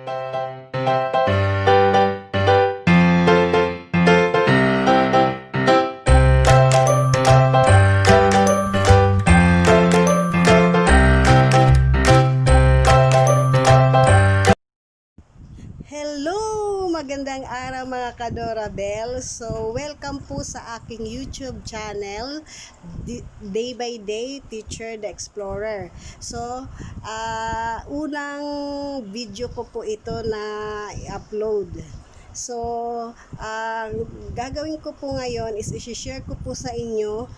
Hello! Magandang araw mga Kadorabel. So, welcome po sa aking YouTube channel, Day by Day Teacher the Explorer. So, unang video ko po ito na i-upload. So, gagawin ko po ngayon is i-share ko po sa inyo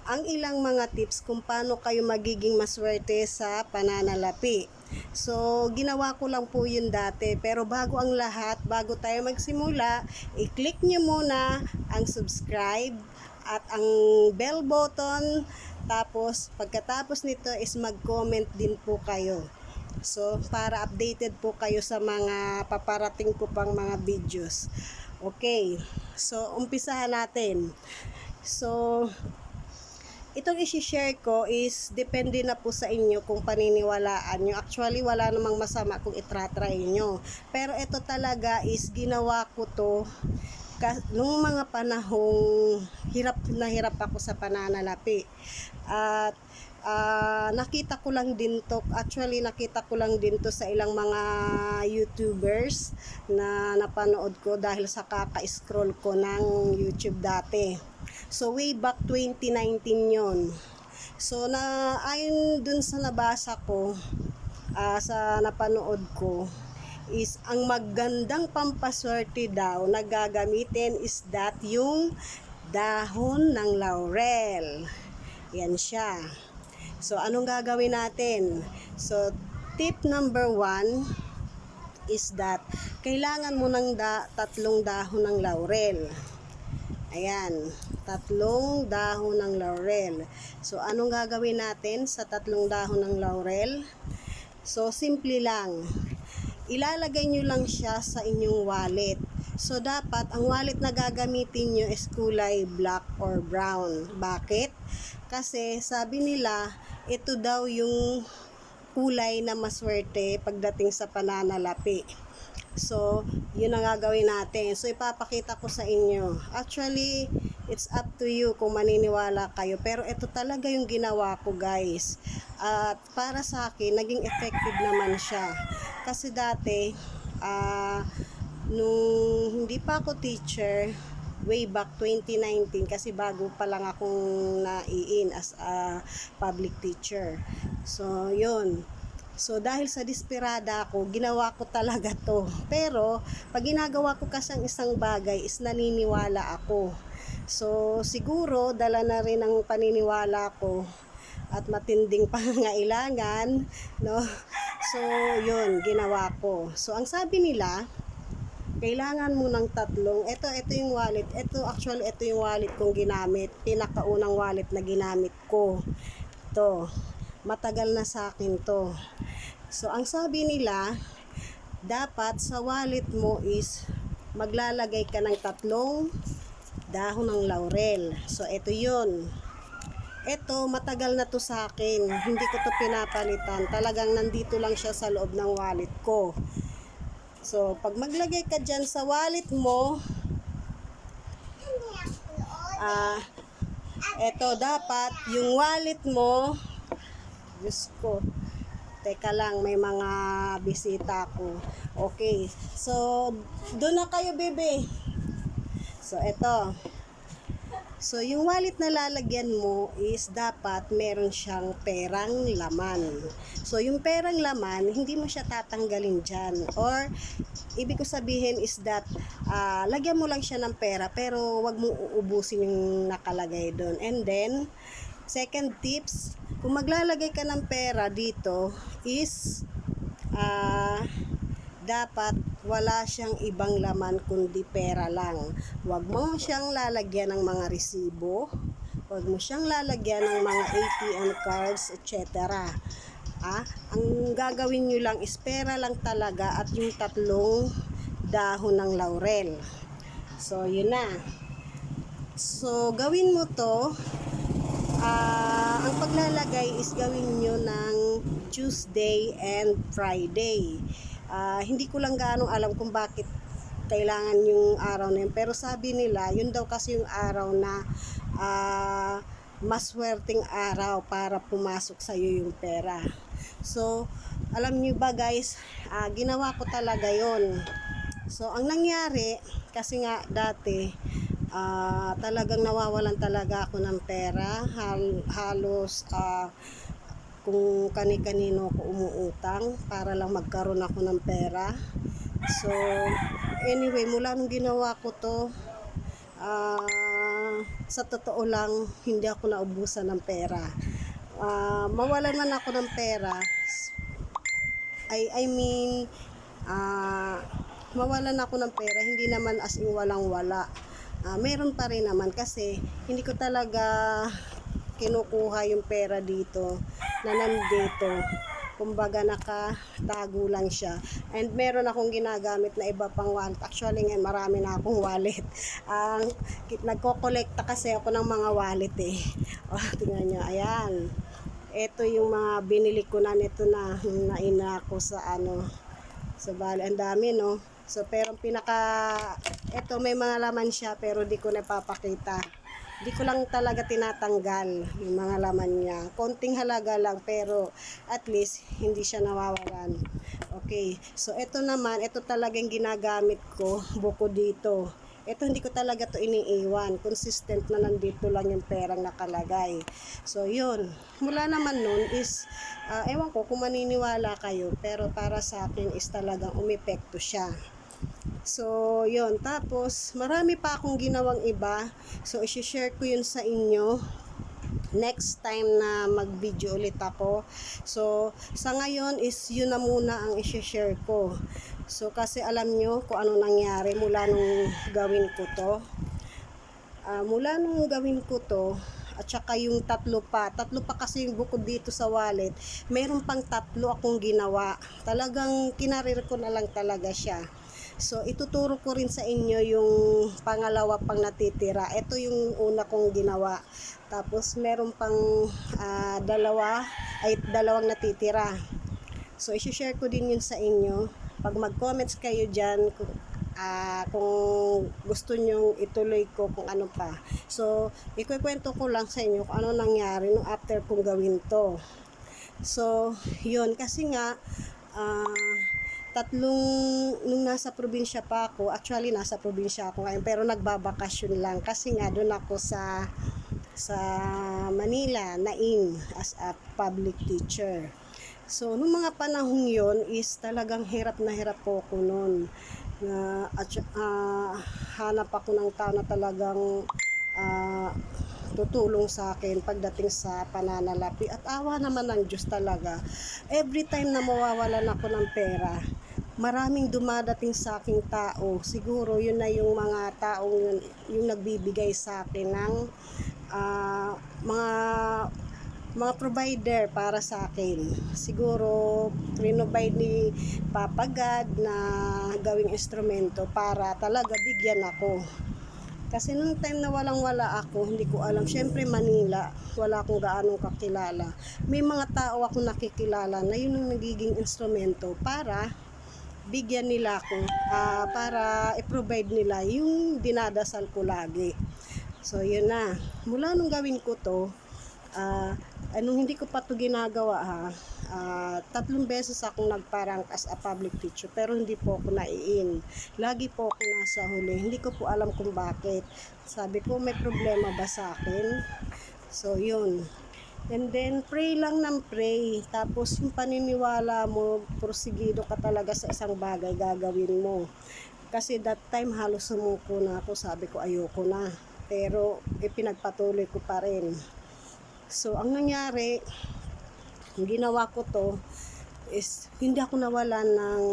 ang ilang mga tips kung paano kayo magiging maswerte sa pananalapi. So, ginawa ko lang po yun dati. Pero bago ang lahat, bago tayo magsimula, i-click nyo muna ang subscribe at ang bell button. Tapos, pagkatapos nito is mag-comment din po kayo. So, para updated po kayo sa mga paparating ko pang mga videos. Okay. So, umpisahan natin. So, itong isi-share ko is depende na po sa inyo kung paniniwalaan nyo. Actually, wala namang masama kung itratry nyo. Pero ito talaga is ginawa ko to nung mga panahong hirap na hirap ako sa pananalapi. At nakita ko lang din to, actually nakita ko lang din to sa ilang mga YouTubers na napanood ko dahil sa kaka-scroll ko ng YouTube dati. So, way back 2019 yon. So, ayon dun sa nabasa ko, sa napanood ko, is ang magandang pampaswerte daw na gagamitin is that yung dahon ng laurel. Yan siya. So, anong gagawin natin? So, tip number 1 is that kailangan mo ng tatlong dahon ng laurel. Ayan, 3 dahon ng laurel. So, anong gagawin natin sa 3 dahon ng laurel? So, simple lang. Ilalagay nyo lang siya sa inyong wallet. So, dapat ang wallet na gagamitin nyo is kulay black or brown. Bakit? Kasi, sabi nila, ito daw yung kulay na maswerte pagdating sa pananalapi. So, yun ang gagawin natin. So, ipapakita ko sa inyo. Actually, it's up to you kung maniniwala kayo. Pero ito talaga yung ginawa ko, guys. At para sa akin, naging effective naman siya. Kasi dati, nung hindi pa ako teacher, way back 2019, kasi bago pa lang akong na-in as a public teacher. So, yun. So, dahil sa desperada ako, ginawa ko talaga to. Pero, pag ginagawa ko kasi ang isang bagay, is naniniwala ako. So, siguro, dala na rin ang paniniwala ko at matinding pangangailangan, no? So, yun, ginawa ko. So, ang sabi nila, kailangan mo ng 3. Ito yung wallet. Ito yung wallet kong ginamit. Pinakaunang wallet na ginamit ko. Ito. Matagal na sa akin to. So, ang sabi nila, dapat sa wallet mo is maglalagay ka ng 3 dahon ng laurel. So, ito yun. Ito, matagal na to sa akin. Hindi ko to pinapalitan. Talagang nandito lang siya sa loob ng wallet ko. So, pag maglagay ka dyan sa wallet mo, ito dapat, yung wallet mo, Diyos ko, teka lang, may mga bisita ko. Okay, so, doon na kayo, bebe. So, ito. So, yung wallet na lalagyan mo is dapat meron siyang perang laman. So, yung perang laman, hindi mo siya tatanggalin dyan. Or, ibig ko sabihin is that, lagyan mo lang siya ng pera, pero wag mo uubusin yung nakalagay doon. And then, second tips, kung maglalagay ka ng pera dito is dapat wala siyang ibang laman kundi pera lang. Huwag mo siyang lalagyan ng mga resibo, huwag mo siyang lalagyan ng mga ATM cards, etc. Ang gagawin nyo lang is pera lang talaga at yung 3 dahon ng laurel. So, yun na. So, gawin mo to. Ang paglalagay is gawin nyo ng Tuesday and Friday. Hindi ko lang gaano alam kung bakit kailangan yung araw na yun. Pero sabi nila, yun daw kasi yung araw na maswerteng araw para pumasok sa iyo yung pera. So, alam niyo ba guys, ginawa ko talaga yon. So, ang nangyari, kasi nga dati, talagang nawawalan talaga ako ng pera. Halos, kung kani-kanino ko umuutang para lang magkaroon ako ng pera. So, anyway, mula nung ginawa ko to, sa totoo lang, hindi ako naubusan ng pera. Mawalan man ako ng pera, I mean, mawalan ako ng pera, hindi naman as in walang-wala. Meron pa rin naman kasi hindi ko talaga kinukuha yung pera dito na nandito. Kumbaga nakatago lang siya. And meron akong ginagamit na iba pang wallet. Actually ngayon marami na akong wallet. Nagko-collecta kasi ako ng mga wallet eh. Tingnan nyo, ayan. Ito yung mga binili ko na nito na naina ko sa sa bali. Ang dami no. So pero ito may mga laman siya pero di ko napapakita. Di ko lang talaga tinatanggal yung mga laman niya. Konting halaga lang pero at least hindi siya nawawalan. Okay. So ito naman, ito talagang ginagamit ko bukod dito. Ito hindi ko talaga to iniiwan. Consistent na nandito lang yung perang nakalagay. So yun. Mula naman nun is, ewan ko kung maniniwala kayo pero para sa akin is talagang umepekto siya. So, yun. Tapos, marami pa akong ginawang iba. So, isi-share ko yun sa inyo next time na mag-video ulit ako. So, sa ngayon is yun na muna ang isi-share ko. So, kasi alam nyo kung ano nangyari mula nung gawin ko to. Mula nung gawin ko to, at saka yung tatlo pa kasi yung bukod dito sa wallet, meron pang tatlo akong ginawa. Talagang kinarir ko na lang talaga siya. So, ituturo ko rin sa inyo yung pangalawa pang natitira. Ito yung una kong ginawa. Tapos, meron pang dalawang natitira. So, isi-share ko din yun sa inyo. Pag mag-comments kayo dyan, kung gusto nyong ituloy ko kung ano pa. So, ikukwento ko lang sa inyo kung ano nangyari nung after kong gawin to. So, yun. Kasi nga, nung nasa probinsya pa ako, actually nasa probinsya ako ngayon, pero nagbabakasyon lang kasi nga doon ako sa Manila, nain as a public teacher. So, nung mga panahong yon is talagang hirap na hirap po ako noon. Hanap ako ng tao na talagang tutulong sa akin pagdating sa pananalapi at awa naman ng Diyos talaga. Every time na mawawalan ako ng pera, maraming dumadating sa aking tao. Siguro yun na yung mga taong yun, yung nagbibigay sa akin ng mga provider para sa akin. Siguro provide ni Papa God na gawing instrumento para talaga bigyan ako. Kasi nung time na walang-wala ako, hindi ko alam. Syempre Manila, wala akong gaanong kakilala. May mga tao ako nakikilala na yun ang nagiging instrumento para bigyan nila ako, para i-provide nila yung dinadasal ko lagi. So yun na. Mula nung gawin ko to, anong hindi ko pa to ginagawa 3 beses akong nagparang as a public teacher pero hindi po ako naiin. Lagi po ako nasa huli. Hindi ko po alam kung bakit. Sabi ko may problema ba sa akin? So yun. And then pray lang ng pray. Tapos yung paniniwala mo, prosigido ka talaga sa isang bagay gagawin mo. Kasi that time halos sumuko na ako. Sabi ko ayoko na. Pero ipinagpatuloy ko pa rin. So ang nangyari, ginawa ko to is hindi ako nawalan ng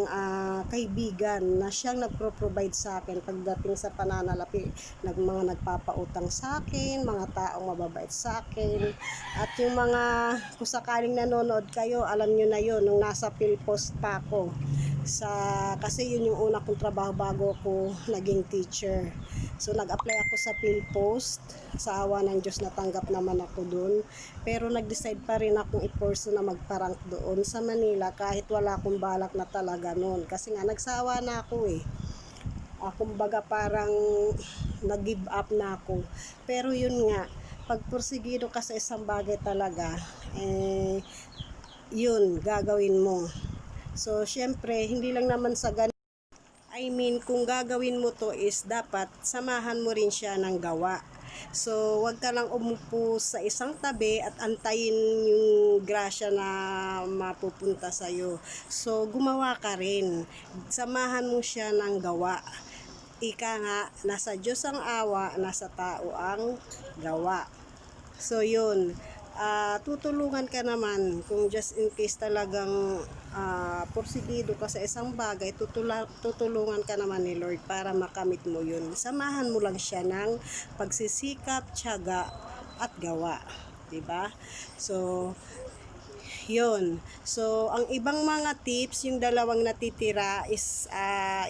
kaibigan na siyang nagpro-provide sa akin pagdating sa pananalapi. Mga nagpapautang sa akin, mga taong mababait sa akin, at yung mga kung sakaling nanonood kayo, alam nyo na yun nung nasa Philpost pa ako kasi yun yung una kong trabaho bago ko naging teacher. So nag-apply ako sa PhilPost. Sa awa ng Diyos natanggap naman ako doon. Pero nag-decide pa rin akong i-pursue na magparank doon sa Manila kahit wala akong balak na talaga noon. Kasi nga nagsawa na ako eh. Kumbaga parang nag-give up na ako. Pero yun nga, pag porsigido ka sa isang bagay talaga, yun, gagawin mo. So, syempre, hindi lang naman sa ganun. Kung gagawin mo to is dapat samahan mo rin siya ng gawa. So, wag ka lang umupo sa isang tabi at antayin yung grasya na mapupunta sa'yo. So, gumawa ka rin. Samahan mo siya ng gawa. Ika nga, nasa Diyos ang awa, nasa tao ang gawa. So, yun. Tutulungan ka naman kung just in case talagang porsigido ka sa isang bagay, tutulungan ka naman ni Lord para makamit mo yun. Samahan mo lang siya ng pagsisikap, tiyaga at gawa, 'di ba? So yun. So ang ibang mga tips, yung dalawang natitira is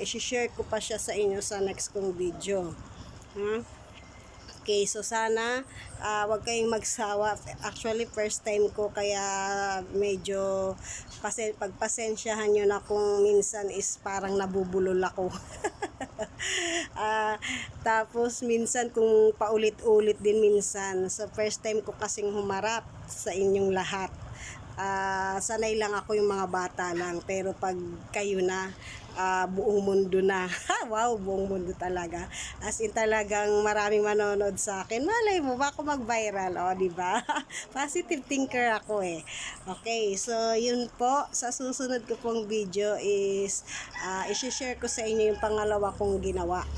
i-share ko pa siya sa inyo sa next kong video. Okay, so sana wag kayong magsawa. Actually, first time ko kaya medyo pagpasensyahan nyo na kung minsan is parang nabubulol ako. Tapos minsan kung paulit-ulit din minsan. So first time ko kasing humarap sa inyong lahat. Sanay lang ako yung mga bata lang, pero pag kayo na buong mundo na. Wow, buong mundo talaga. As in talagang maraming manonood sa akin. Malay mo ba ako mag-viral, di ba? Positive thinker ako eh. Okay, so yun po, sa susunod ko pong video is i-share ko sa inyo yung pangalawa kong ginawa.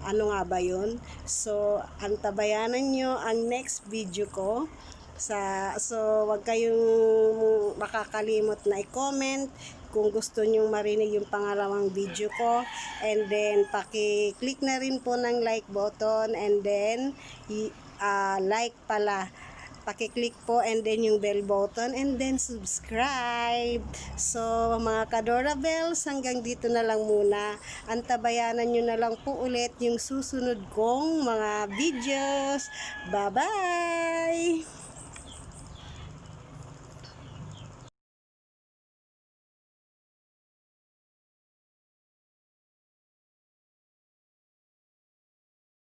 Ano nga ba yun? So, antabayanan nyo ang next video ko. So, wag kayong makakalimot na i-comment kung gusto nyong marinig yung pangalawang video ko, and then paki-click na rin po ng like button, and then like pala, paki-click po, and then yung bell button, and then subscribe. So mga Kadora Bells, hanggang dito na lang muna. Antabayanan nyo na lang po ulit yung susunod kong mga videos. Bye bye.